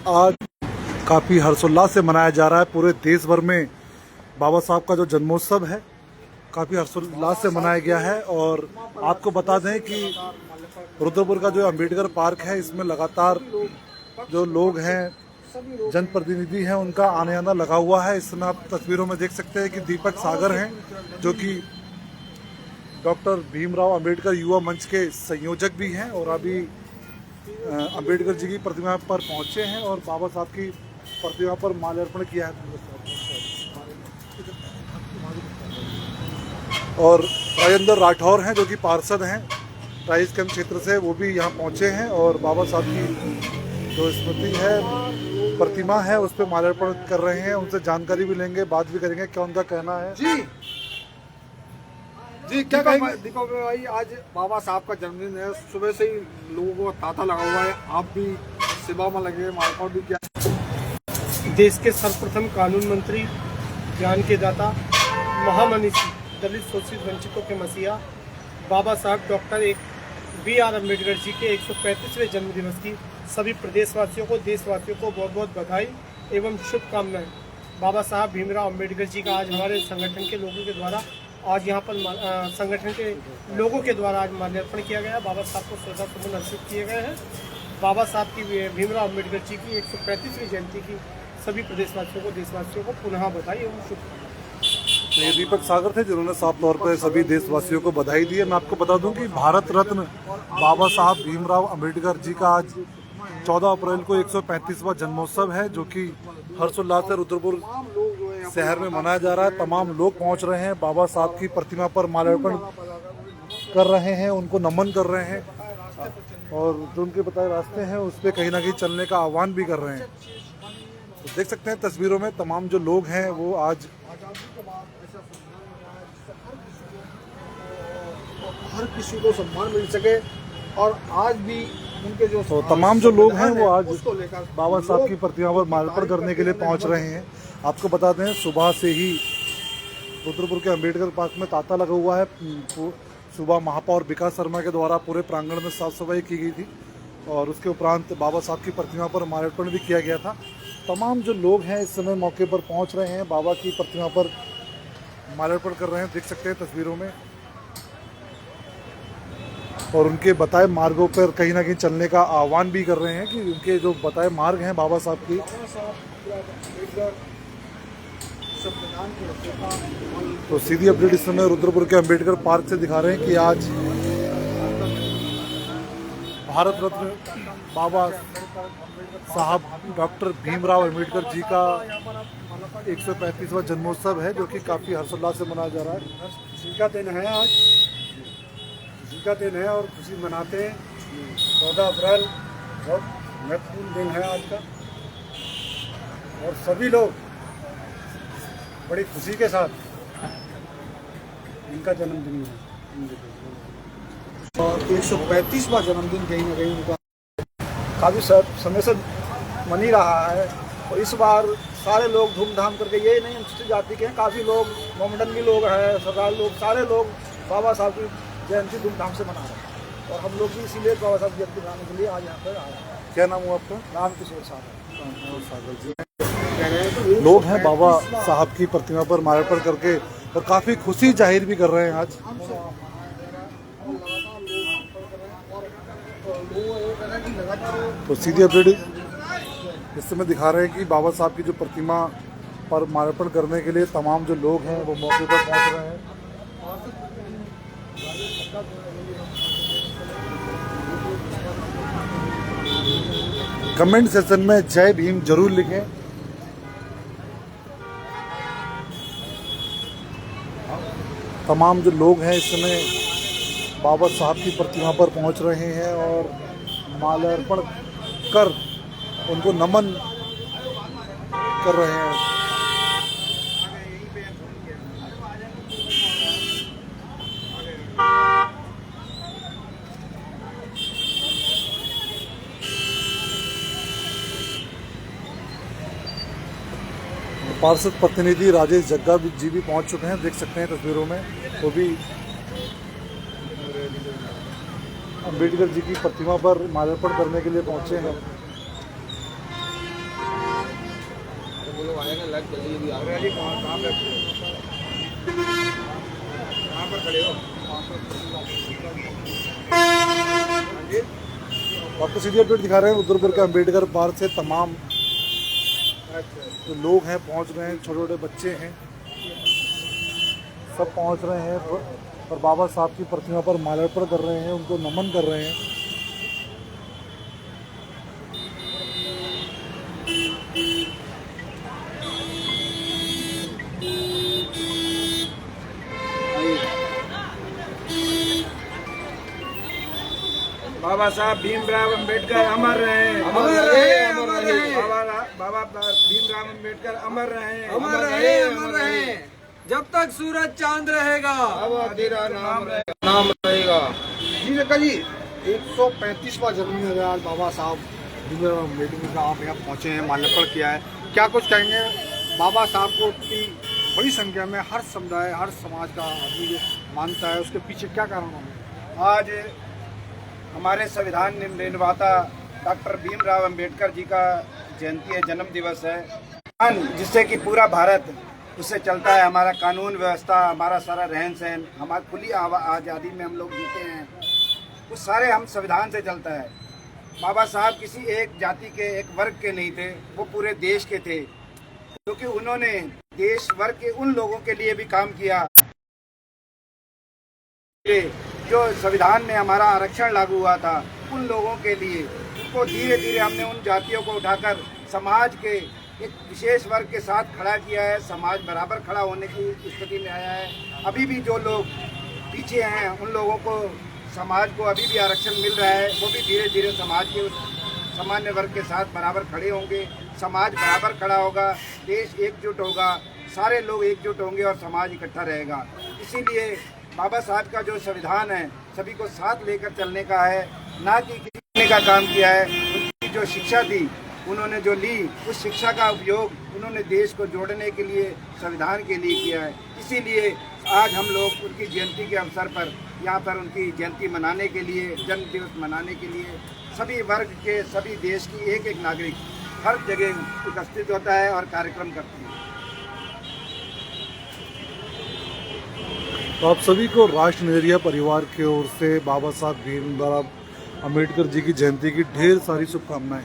आज काफ़ी हर्षोल्लास से मनाया जा रहा है पूरे देश भर में। बाबा साहब का जो जन्मोत्सव है काफ़ी हर्षोल्लास से मनाया गया है। और आपको बता दें कि रुद्रपुर का जो अम्बेडकर पार्क है, इसमें लगातार जो लोग हैं, जनप्रतिनिधि हैं, उनका आने आना लगा हुआ है। इसमें आप तस्वीरों में देख सकते हैं कि दीपक सागर हैं, जो कि डॉक्टर भीमराव अंबेडकर युवा मंच के संयोजक भी हैं, और अभी अंबेडकर जी की प्रतिमा पर पहुंचे हैं और बाबा साहब की प्रतिमा पर माल्यार्पण किया है। और राजेंद्र राठौर हैं, जो कि पार्षद हैं राइस कैंप क्षेत्र से, वो भी यहाँ पहुंचे हैं और बाबा साहब की जो स्मृति है, प्रतिमा है, उस पर माल्यार्पण कर रहे हैं। उनसे जानकारी भी लेंगे, बात भी करेंगे, क्या उनका कहना है। जी क्या कहेंगे दीपक भाई? आज बाबा साहब का जन्मदिन है, सुबह से ही लोगों को तांता लगा हुआ है, आप भी सेवा में लगे, मार्कआउट भी किया। देश के सर्वप्रथम कानून मंत्री, ज्ञान के दाता, महामनीषी, दलित शोषित वंचितों के मसीहा बाबा साहब डॉक्टर BR अम्बेडकर जी के 135वें जन्मदिवस की सभी प्रदेशवासियों को, देशवासियों को बहुत बहुत बधाई एवं शुभकामनाएं। बाबा साहब भीमराव अम्बेडकर जी का आज हमारे संगठन के लोगों के द्वारा आज यहाँ पर संगठन के लोगों के द्वारा आज माल्यार्पण किया गया। बाबा साहब को श्रद्धासुमन अर्पित किए गए हैं। बाबा साहब की, भीमराव अम्बेडकर जी की 135वीं जयंती की सभी प्रदेशवासियों को, देशवासियों को पुनः बधाई एवं शुभकामनाएं। ये दीपक सागर थे, जिन्होंने साफ तौर पर सभी देशवासियों को बधाई दी है। मैं आपको बता दूं कि भारत रत्न बाबा साहब भीमराव अम्बेडकर जी का आज 14 अप्रैल को 135वां जन्मोत्सव है, जो कि हर्षोल्लास से रुद्रपुर शहर में मनाया जा रहा है। तमाम लोग पहुंच रहे हैं, बाबा साहब की प्रतिमा पर माल्यार्पण कर रहे हैं, उनको नमन कर रहे हैं, और जो उनके बताए रास्ते हैं उस पर कहीं ना कहीं चलने का आह्वान भी कर रहे हैं। तो देख सकते हैं तस्वीरों में तमाम जो लोग हैं वो आज हर किसी को सम्मान मिल सके, और आज भी उनके जो तो तमाम जो लोग हैं वो आज बाबा साहब की प्रतिमा पर माल्यार्पण करने के लिए पहुंच रहे हैं। आपको बता दें, सुबह से ही रुद्रपुर के अम्बेडकर पार्क में तांता लगा हुआ है। सुबह महापौर विकास शर्मा के द्वारा पूरे प्रांगण में साफ सफाई की गई थी, और उसके उपरांत बाबा साहब की प्रतिमा पर माल्यार्पण भी किया गया था। तमाम जो लोग हैं इस समय मौके पर पहुंच रहे हैं, बाबा की प्रतिमा पर माल्यार्पण कर रहे हैं, देख सकते हैं तस्वीरों में, और उनके बताए मार्गों पर कहीं ना कहीं चलने का आह्वान भी कर रहे हैं कि उनके जो बताए मार्ग हैं बाबा साहब की। तो सीधी अपडेट इस समय रुद्रपुर के अम्बेडकर पार्क से दिखा रहे हैं कि आज भारत रत्न बाबा साहब डॉक्टर भीमराव अम्बेडकर जी का 135वां जन्मोत्सव है, जो कि काफ़ी हर्षोल्लास से मनाया जा रहा है। खुशी का दिन है आज, खुशी का दिन है और खुशी मनाते हैं। 14 अप्रैल बहुत महत्वपूर्ण दिन है आज का, और सभी लोग बड़ी खुशी के साथ इनका जन्मदिन है, और 135वां जन्मदिन कहीं ना कहीं उनका काफ़ी समय से मन ही रहा है। और इस बार सारे लोग धूमधाम करके, ये नहीं अनुसूचित जाति के हैं, काफ़ी लोग, मोमडन लोग हैं, सरदार लोग, सारे लोग बाबा साहब की जयंती धूमधाम से मना रहे हैं, और हम लोग भी इसीलिए बाबा साहब की जयंती मनाने के लिए आज यहाँ पर आए हैं। क्या नाम हुआ आपका? रामकिशोर सागर जी। लोग हैं बाबा साहब की प्रतिमा पर माल्यार्पण करके, और काफ़ी खुशी जाहिर भी कर रहे हैं आज। तो सीधी अपडेट इस समय दिखा रहे हैं कि बाबा साहब की जो प्रतिमा पर माल्यार्पण करने के लिए तमाम जो लोग हैं वो मौके पर पहुंच रहे हैं। कमेंट सेक्शन में जय भीम जरूर लिखें। तमाम जो लोग हैं इस समय बाबा साहब की प्रतिमा पर पहुंच रहे हैं और माल्यार्पण कर उनको नमन कर रहे हैं। पार्षद प्रतिनिधि राजेश जग्गा जी भी पहुंच चुके हैं, देख सकते हैं तस्वीरों में। वो भी अम्बेडकर जी की प्रतिमा पर माल्यार्पण करने के लिए पहुंचे हैं। आपको सीधी अपडेट दिखा रहे हैं उधरपुर के अम्बेडकर पार्क से तमाम जो लोग हैं पहुंच रहे हैं, छोटे छोटे बच्चे हैं, सब पहुंच रहे हैं और बाबा साहब की प्रतिमा पर माल्यार्पण कर रहे हैं, उनको नमन कर रहे हैं। बाबा साहब भीमराव अंबेडकर अमर रहे, अमर रहे, अमर रहे। बाबा भीमराव अंबेडकर अमर रहे, अमर रहे, अमर रहे। जब तक सूरज चांद रहेगा बाबा तेरा नाम रहेगा। जी देखा जी 135वां जन्मदिन है आज बाबा साहब भीमराव अम्बेडकर का। आप यहाँ पहुँचे हैं, माल्यार्पण किया है, क्या कुछ कहेंगे? बाबा साहब को इतनी बड़ी संख्या में हर समुदाय, हर समाज का आदमी जो मानता है, उसके पीछे क्या कारण है? आज हमारे संविधान निर्माता डॉक्टर भीमराव अंबेडकर जी का जयंती है, जन्म दिवस है, जिससे कि पूरा भारत उससे चलता है। हमारा कानून व्यवस्था, हमारा सारा रहन सहन, हमारी खुली आज़ादी में हम लोग जीते हैं, वो सारे हम संविधान से चलता है। बाबा साहब किसी एक जाति के, एक वर्ग के नहीं थे, वो पूरे देश के थे, क्योंकि उन्होंने देश वर्ग के उन लोगों के लिए भी काम किया। जो संविधान में हमारा आरक्षण लागू हुआ था, उन लोगों के लिए, उनको धीरे धीरे हमने उन जातियों को उठाकर समाज के एक विशेष वर्ग के साथ खड़ा किया है। समाज बराबर खड़ा होने की स्थिति में आया है। अभी भी जो लोग पीछे हैं, उन लोगों को, समाज को अभी भी आरक्षण मिल रहा है, वो भी धीरे धीरे समाज के सामान्य वर्ग के साथ बराबर खड़े होंगे। समाज बराबर खड़ा होगा, देश एकजुट होगा, सारे लोग एकजुट होंगे और समाज इकट्ठा रहेगा। इसीलिए बाबा साहब का जो संविधान है, सभी को साथ लेकर चलने का है, ना कि किसी का काम किया है। उनकी जो शिक्षा थी, उन्होंने जो ली, उस शिक्षा का उपयोग उन्होंने देश को जोड़ने के लिए, संविधान के लिए किया है। इसीलिए आज हम लोग उनकी जयंती के अवसर पर यहाँ पर उनकी जयंती मनाने के लिए, जन्म दिवस मनाने के लिए सभी वर्ग के, सभी देश की एक एक नागरिक हर जगह उपस्थित होता है और कार्यक्रम करते हैं। तो आप सभी को राष्ट्र नजरिया परिवार की ओर से बाबा साहब भीमराव अम्बेडकर जी की जयंती की ढेर सारी शुभकामनाएं।